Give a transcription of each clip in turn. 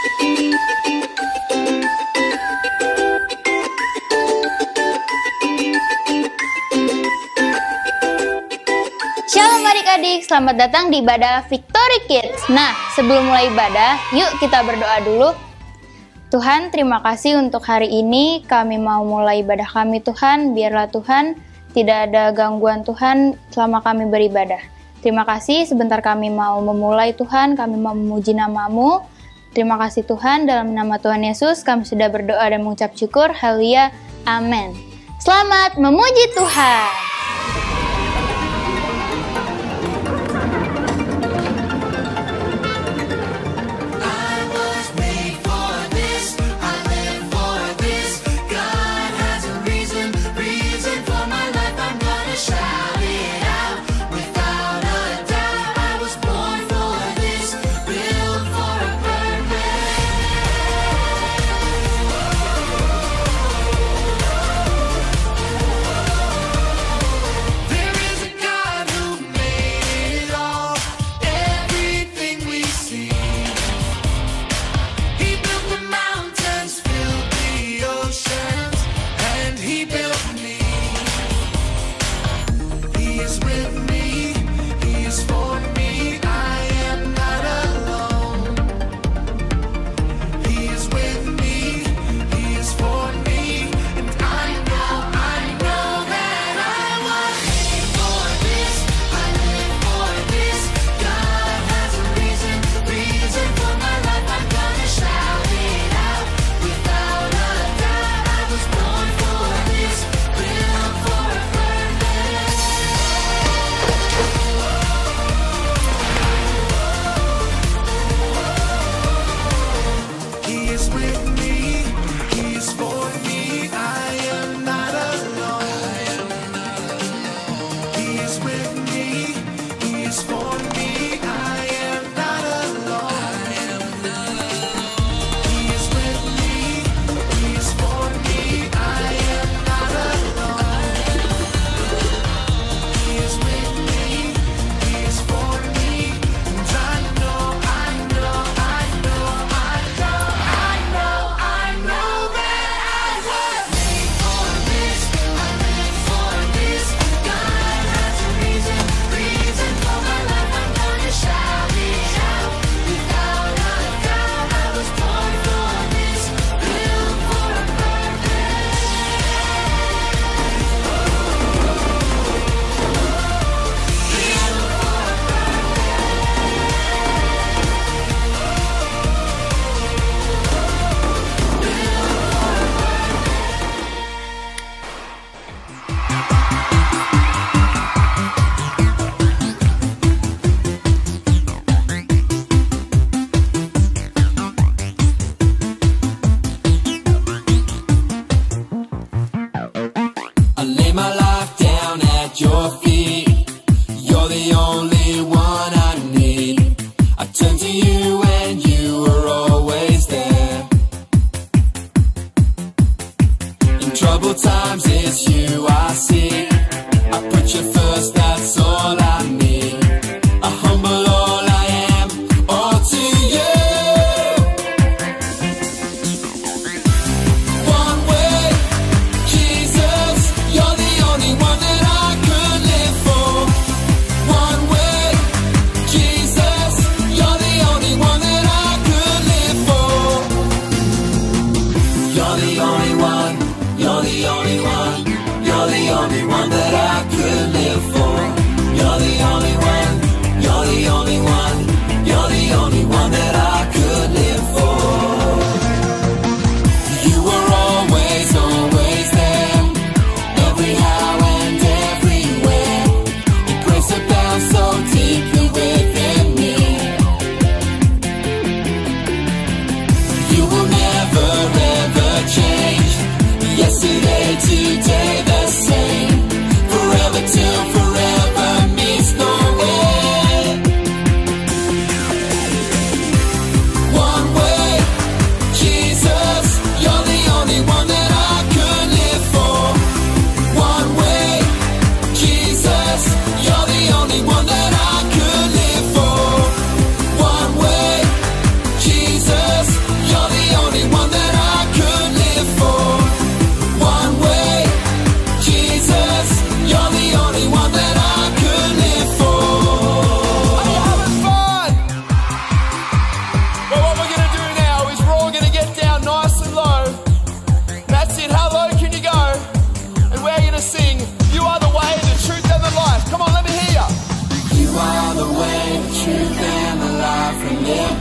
Shalom adik-adik, selamat datang di ibadah Victory Kids. Nah, sebelum mulai ibadah, yuk kita berdoa dulu. Tuhan, terima kasih untuk hari ini. Kami mau mulai ibadah kami, Tuhan. Biarlah Tuhan, tidak ada gangguan Tuhan selama kami beribadah. Terima kasih, sebentar kami mau memulai Tuhan. Kami mau memuji nama-Mu. Terima kasih Tuhan, dalam nama Tuhan Yesus, kami sudah berdoa dan mengucap syukur. Haleluya, amin. Selamat memuji Tuhan.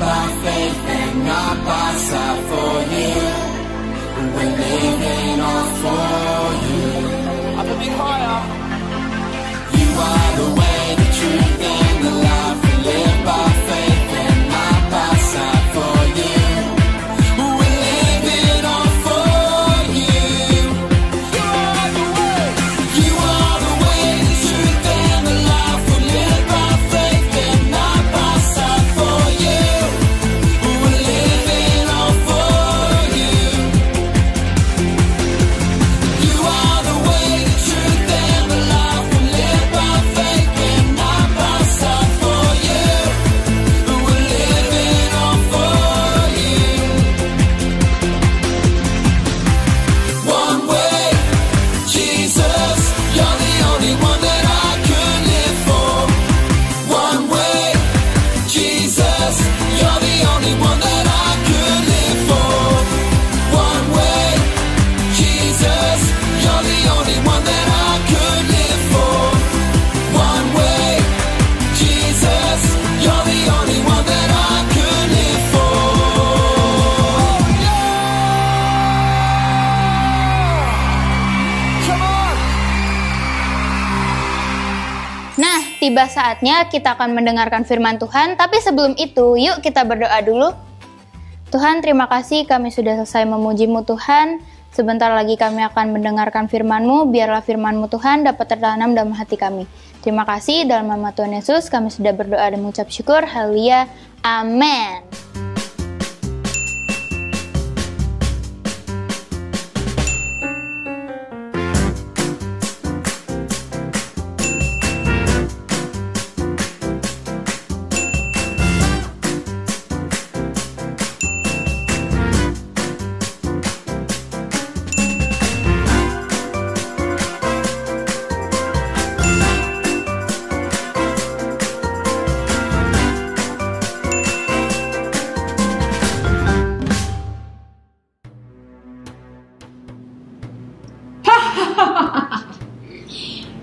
by faith and not by sight. For you, we're living all for you. Up a bit higher. You are the way, the truth, and the life. We live by faith and not by sight. For you, we're living all for you. You are the way. You are the way, the truth, and the life. We live by faith and not by sight. For you, we're living all for you. You are the way, the truth, and the life. We live by faith and not by sight. For you, we're living all for you. One way, Jesus, you're the only one that I could live for. One way, Jesus, you're the only one that I could live for. One way, Jesus, you're the only one that I could live for. One way, Jesus, you're the only one that I could live for. Come on! Nah, tiba saatnya kita akan mendengarkan firman Tuhan, tapi sebelum itu, yuk kita berdoa dulu. Tuhan, terima kasih kami sudah selesai memuji-Mu Tuhan. Sebentar lagi kami akan mendengarkan firman-Mu, biarlah firman-Mu Tuhan dapat tertanam dalam hati kami. Terima kasih, dalam nama Tuhan Yesus kami sudah berdoa dan mengucap syukur. Haleluya. Amin.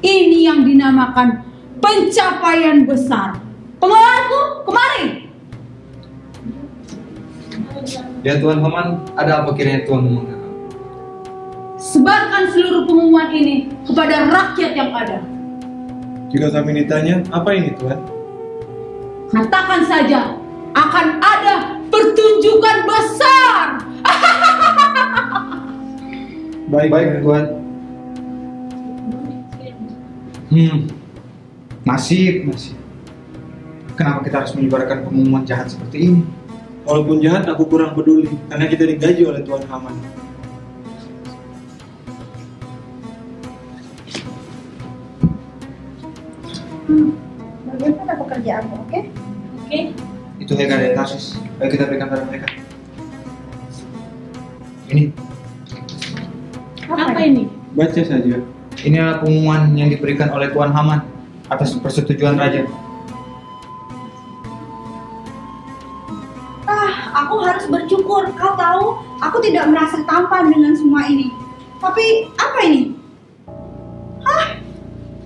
Ini yang dinamakan pencapaian besar. Pengeluaranku kemari. Ya Tuan Haman, ada apa kiranya Tuhan memanggil? Sebarkan seluruh pengumuman ini kepada rakyat yang ada. Jika kami ditanya, apa ini Tuhan? Katakan saja, akan ada pertunjukan besar. Baik Tuhan. Nasib. Kenapa kita harus menyebarkan pengumuman jahat seperti ini? Walaupun jahat, aku kurang peduli, karena kita digaji oleh Tuan Haman. Bagaimana pekerjaanmu, oke? Oke. Itu Hega dari Tarsis. Ayo kita berikan pada mereka. Ini Apa ini? Baca saja. Ini adalah pengumuman yang diberikan oleh Tuan Haman atas persetujuan Raja. Aku harus bersyukur. Kau tahu, aku tidak merasa tampan dengan semua ini. Tapi apa ini?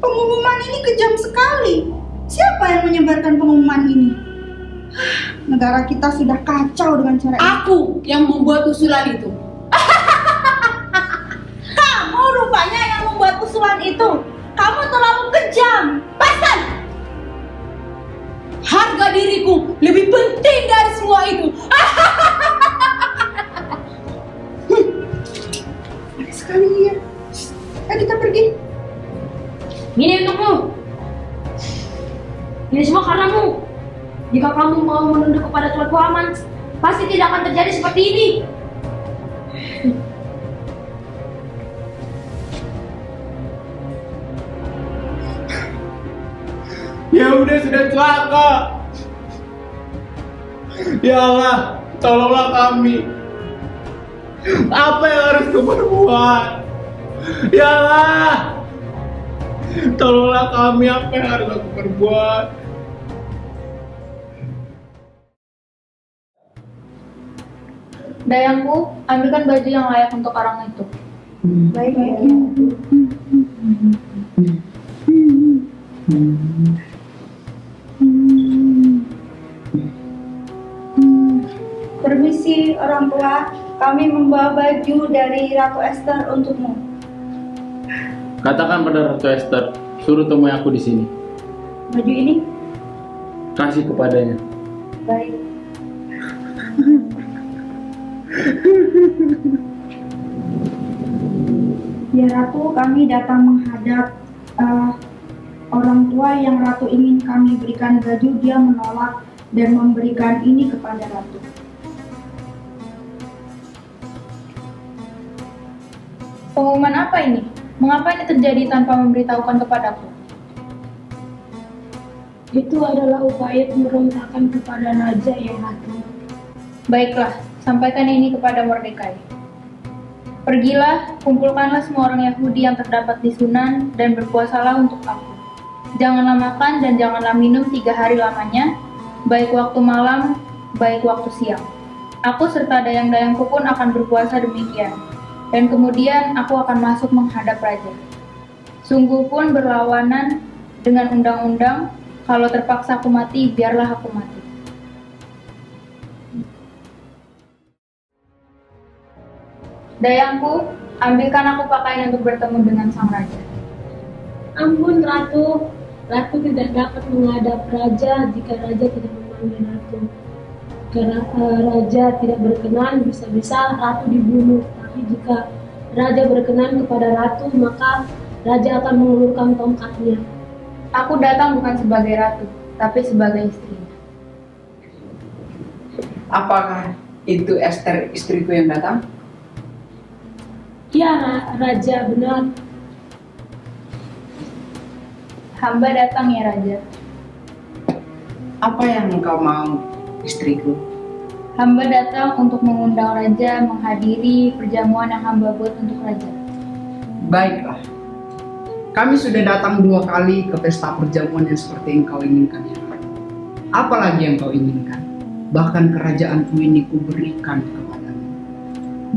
Pengumuman ini kejam sekali. Siapa yang menyebarkan pengumuman ini? Negara kita sudah kacau dengan cara ini. Aku yang membuat usulan itu. Kamu rupanya yang membuat usulan itu. Kamu terlalu kejam. Pasal! Harga diriku lebih penting dari semua itu. Aneh sekali ya. Ayo kita pergi. Ini untukmu. Ini semua karenamu. Jika kamu mau menunduk kepada Tuanku Haman, pasti tidak akan terjadi seperti ini. Ya udah sudah celaka. Ya Allah, tolonglah kami. Apa yang harus ku perbuat? Ya Allah, tolonglah kami. Apa yang harus aku perbuat? Dayangku, ambilkan baju yang layak untuk orang itu. Baik. Permisi orang tua, kami membawa baju dari Ratu Esther untukmu. Katakan pada Ratu Esther, suruh temui aku di sini. Baju ini? Kasih kepadanya. Baik. Ya Ratu, kami datang menghadap orang tua yang Ratu ingin kami berikan baju. Dia menolak dan memberikan ini kepada Ratu. Pengumuman apa ini? Mengapa ini terjadi tanpa memberitahukan kepadaku? Itu adalah upaya pemberontakan kepada Raja ya Ratu. Baiklah, sampaikan ini kepada Mordekai. Pergilah, kumpulkanlah semua orang Yahudi yang terdapat di Sunan dan berpuasalah untuk aku. Janganlah makan dan janganlah minum 3 hari lamanya, baik waktu malam, baik waktu siang. Aku serta dayang-dayangku pun akan berpuasa demikian. Dan kemudian aku akan masuk menghadap raja. Sungguh pun berlawanan dengan undang-undang, kalau terpaksa aku mati, biarlah aku mati. Dayangku, ambilkan aku pakaian untuk bertemu dengan sang raja. Ampun Ratu, Ratu tidak dapat menghadap Raja jika Raja tidak memanggil Ratu. Karena Raja tidak berkenan, bisa-bisa Ratu dibunuh. Tapi jika Raja berkenan kepada Ratu, maka Raja akan mengulurkan tongkatnya. Aku datang bukan sebagai ratu, tapi sebagai istri. Apakah itu Esther istriku yang datang? Ya Raja, benar. Hamba datang ya Raja. Apa yang engkau mau, istriku? Hamba datang untuk mengundang Raja menghadiri perjamuan yang hamba buat untuk Raja. Baiklah. Kami sudah datang 2 kali ke pesta perjamuan yang seperti yang kau inginkan ya. Apalagi yang kau inginkan? Bahkan kerajaanku ini kuberikan kepadamu.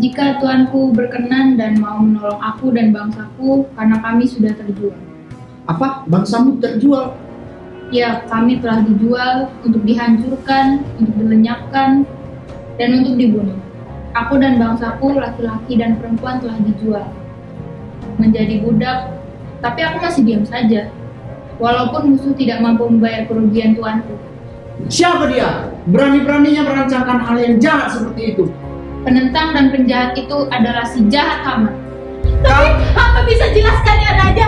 Jika Tuanku berkenan dan mau menolong aku dan bangsaku, karena kami sudah terjual. Apa? Bangsamu terjual? Ya, kami telah dijual untuk dihancurkan, untuk dilenyapkan, dan untuk dibunuh. Aku dan bangsaku, laki-laki dan perempuan telah dijual menjadi budak, tapi aku masih diam saja, walaupun musuh tidak mampu membayar kerugian tuanku. Siapa dia? Berani-beraninya merancangkan hal yang jahat seperti itu. Penentang dan penjahat itu adalah si jahat Haman. Tapi apa bisa jelaskan ya Raja?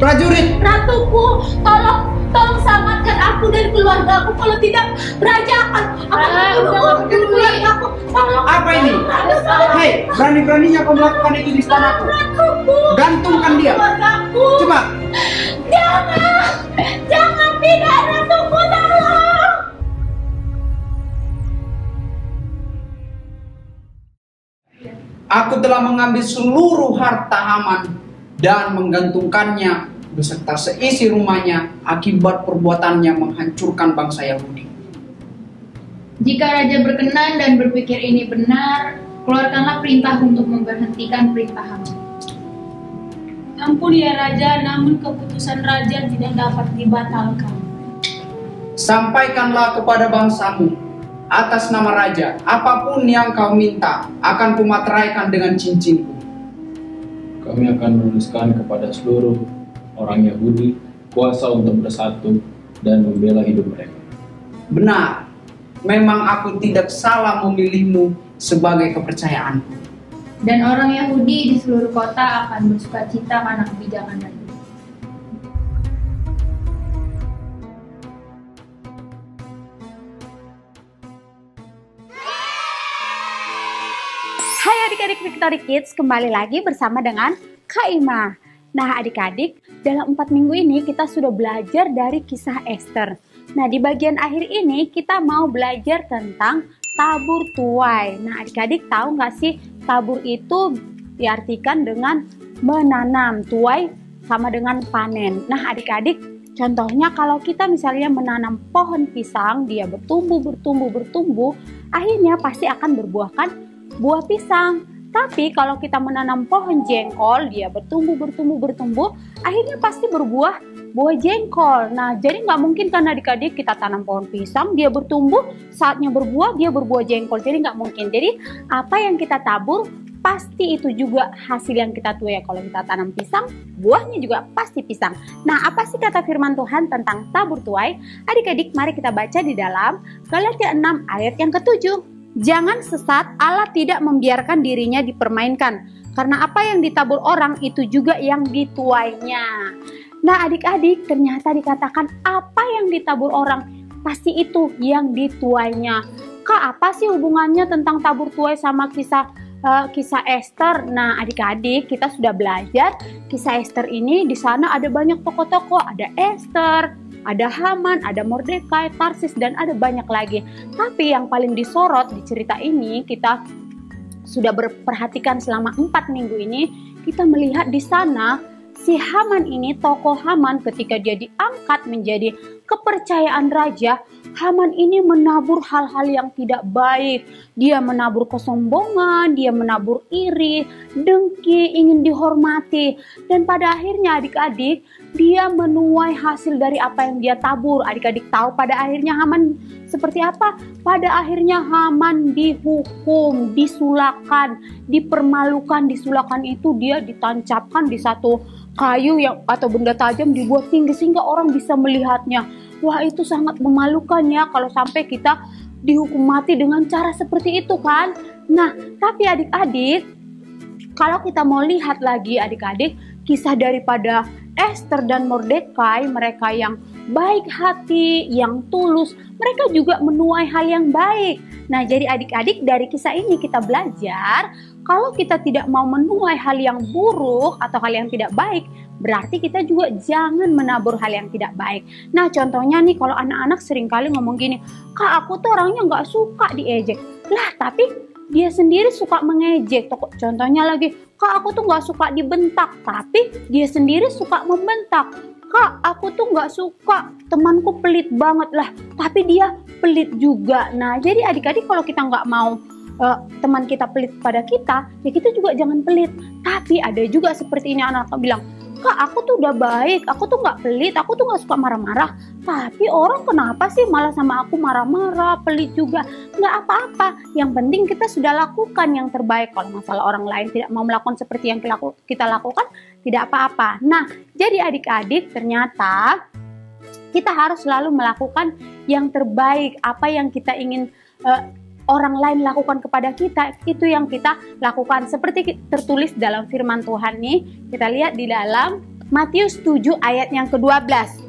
Prajurit! Ratuku, tolong selamatkan aku dan keluarga aku. Kalau tidak, Raja akan membunuh keluarga aku. Tolong. Apa ini? Hei, berani-beraninya kau melakukan itu di istanaku. Ratuku, Gantungkan dia. keluargaku. Coba. Jangan tidak Ratuku, tolong. Aku telah mengambil seluruh harta Haman dan menggantungkannya beserta seisi rumahnya akibat perbuatannya menghancurkan bangsa Yahudi. Jika Raja berkenan dan berpikir ini benar, keluarkanlah perintah untuk memberhentikan perintah Haman. Ampun ya Raja, namun keputusan Raja tidak dapat dibatalkan. Sampaikanlah kepada bangsamu atas nama Raja, apapun yang kau minta akan kumateraikan dengan cincinku. Kami akan menuliskan kepada seluruh orang Yahudi kuasa untuk bersatu dan membela hidup mereka. Benar, memang aku tidak salah memilihmu sebagai kepercayaanku. Dan orang Yahudi di seluruh kota akan bersukacita karena kebijakan Raja. Hai adik-adik Victory Kids, kembali lagi bersama dengan Kak Ima. Nah adik-adik, dalam 4 minggu ini kita sudah belajar dari kisah Esther. Nah di bagian akhir ini kita mau belajar tentang tabur tuai. Nah adik-adik tahu nggak sih, tabur itu diartikan dengan menanam, tuai sama dengan panen. Nah adik-adik, contohnya kalau kita misalnya menanam pohon pisang, dia bertumbuh, akhirnya pasti akan berbuahkan buah pisang. Tapi kalau kita menanam pohon jengkol, dia bertumbuh, akhirnya pasti berbuah buah jengkol. Nah, jadi nggak mungkin kan adik-adik kita tanam pohon pisang, dia bertumbuh, saatnya berbuah, dia berbuah jengkol. Jadi nggak mungkin. Jadi apa yang kita tabur, pasti itu juga hasil yang kita tuai. Kalau kita tanam pisang, buahnya juga pasti pisang. Nah, apa sih kata firman Tuhan tentang tabur tuai? Adik-adik, mari kita baca di dalam Galatia 6 ayat yang ke-7. Jangan sesat, Allah tidak membiarkan dirinya dipermainkan. Karena apa yang ditabur orang itu juga yang dituainya. Nah, adik-adik, ternyata dikatakan apa yang ditabur orang pasti itu yang dituainya. Kak, apa sih hubungannya tentang tabur tuai sama kisah Ester? Nah, adik-adik, kita sudah belajar kisah Ester ini. Di sana ada banyak tokoh-tokoh, ada Ester, ada Haman, ada Mordekai, Tarsis, dan ada banyak lagi. Tapi yang paling disorot di cerita ini, kita sudah berperhatikan selama 4 minggu ini, kita melihat di sana si Haman ini, tokoh Haman, ketika dia diangkat menjadi kepercayaan raja, Haman ini menabur hal-hal yang tidak baik. Dia menabur kesombongan, dia menabur iri, dengki, ingin dihormati. Dan pada akhirnya adik-adik, dia menuai hasil dari apa yang dia tabur. Adik-adik tahu pada akhirnya Haman seperti apa? Pada akhirnya Haman dihukum, disulakan, dipermalukan. Disulakan itu dia ditancapkan di satu kayu yang atau benda tajam, dibuat tinggi sehingga orang bisa melihatnya. Wah, itu sangat memalukan ya kalau sampai kita dihukum mati dengan cara seperti itu kan. Nah, tapi adik-adik, kalau kita mau lihat lagi adik-adik, kisah daripada Ester dan Mordekai, mereka yang baik hati, yang tulus, mereka juga menuai hal yang baik. Nah, jadi adik-adik, dari kisah ini kita belajar, kalau kita tidak mau menuai hal yang buruk atau hal yang tidak baik, berarti kita juga jangan menabur hal yang tidak baik. Nah, contohnya nih, kalau anak-anak seringkali ngomong gini, Kak, aku tuh orangnya nggak suka diejek. Lah, tapi dia sendiri suka mengejek. Contohnya lagi, Kak, aku tuh nggak suka dibentak, tapi dia sendiri suka membentak. Kak, aku tuh nggak suka, temanku pelit banget. Lah, tapi dia pelit juga. Nah, jadi adik-adik, kalau kita nggak mau teman kita pelit pada kita, ya kita juga jangan pelit. Tapi ada juga seperti ini, anak-anak bilang, Kak, aku tuh udah baik, aku tuh nggak pelit, aku tuh nggak suka marah-marah. Tapi orang kenapa sih malah sama aku marah-marah, pelit juga? Nggak apa-apa, yang penting kita sudah lakukan yang terbaik. Kalau masalah orang lain tidak mau melakukan seperti yang kita lakukan, tidak apa-apa. Nah, jadi adik-adik, ternyata kita harus selalu melakukan yang terbaik. Apa yang kita ingin orang lain lakukan kepada kita, itu yang kita lakukan. Seperti tertulis dalam firman Tuhan nih, kita lihat di dalam Matius 7 ayat yang ke-12.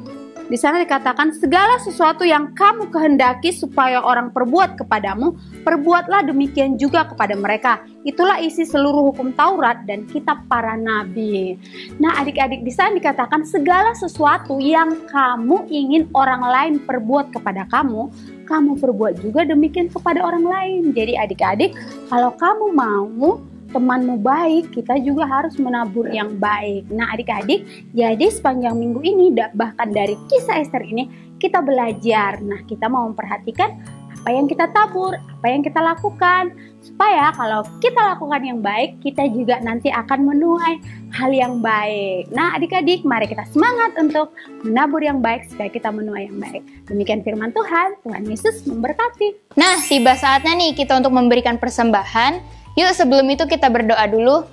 Di sana dikatakan, segala sesuatu yang kamu kehendaki supaya orang perbuat kepadamu, perbuatlah demikian juga kepada mereka. Itulah isi seluruh hukum Taurat dan kitab para nabi. Nah, adik-adik, di sana dikatakan segala sesuatu yang kamu ingin orang lain perbuat kepada kamu, kamu perbuat juga demikian kepada orang lain. Jadi adik-adik, kalau kamu mau temanmu baik, kita juga harus menabur yang baik. Nah, adik-adik, jadi sepanjang minggu ini, bahkan dari kisah Ester ini, kita belajar. Nah, kita mau memperhatikan apa yang kita tabur, apa yang kita lakukan, supaya kalau kita lakukan yang baik, kita juga nanti akan menuai hal yang baik. Nah, adik-adik, mari kita semangat untuk menabur yang baik supaya kita menuai yang baik. Demikian firman Tuhan, Tuhan Yesus memberkati. Nah, tiba saatnya nih kita untuk memberikan persembahan. Yuk, sebelum itu kita berdoa dulu.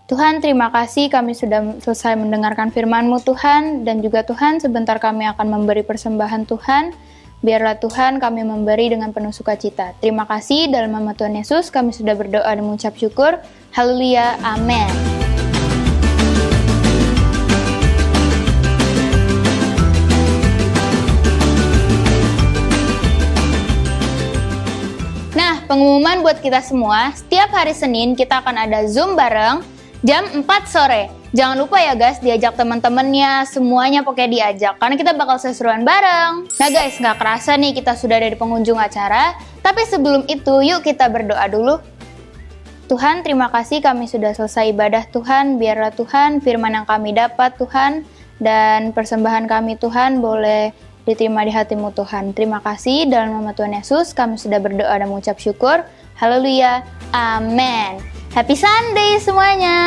Tuhan, terima kasih kami sudah selesai mendengarkan firman-Mu Tuhan, dan juga Tuhan, sebentar kami akan memberi persembahan Tuhan. Biarlah Tuhan kami memberi dengan penuh sukacita. Terima kasih, dalam nama Tuhan Yesus kami sudah berdoa dan mengucap syukur. Haleluya, amin. Nah, pengumuman buat kita semua, setiap hari Senin kita akan ada Zoom bareng jam 4 sore. Jangan lupa ya guys, diajak teman-temannya, semuanya pokoknya diajak, karena kita bakal seseruan bareng. Nah guys, gak kerasa nih kita sudah ada di penghujung acara, tapi sebelum itu yuk kita berdoa dulu. Tuhan, terima kasih kami sudah selesai ibadah Tuhan, biarlah Tuhan firman yang kami dapat Tuhan, dan persembahan kami Tuhan boleh diterima di hati-Mu Tuhan. Terima kasih, dalam nama Tuhan Yesus kami sudah berdoa dan mengucap syukur. Haleluya, amin. Happy Sunday semuanya.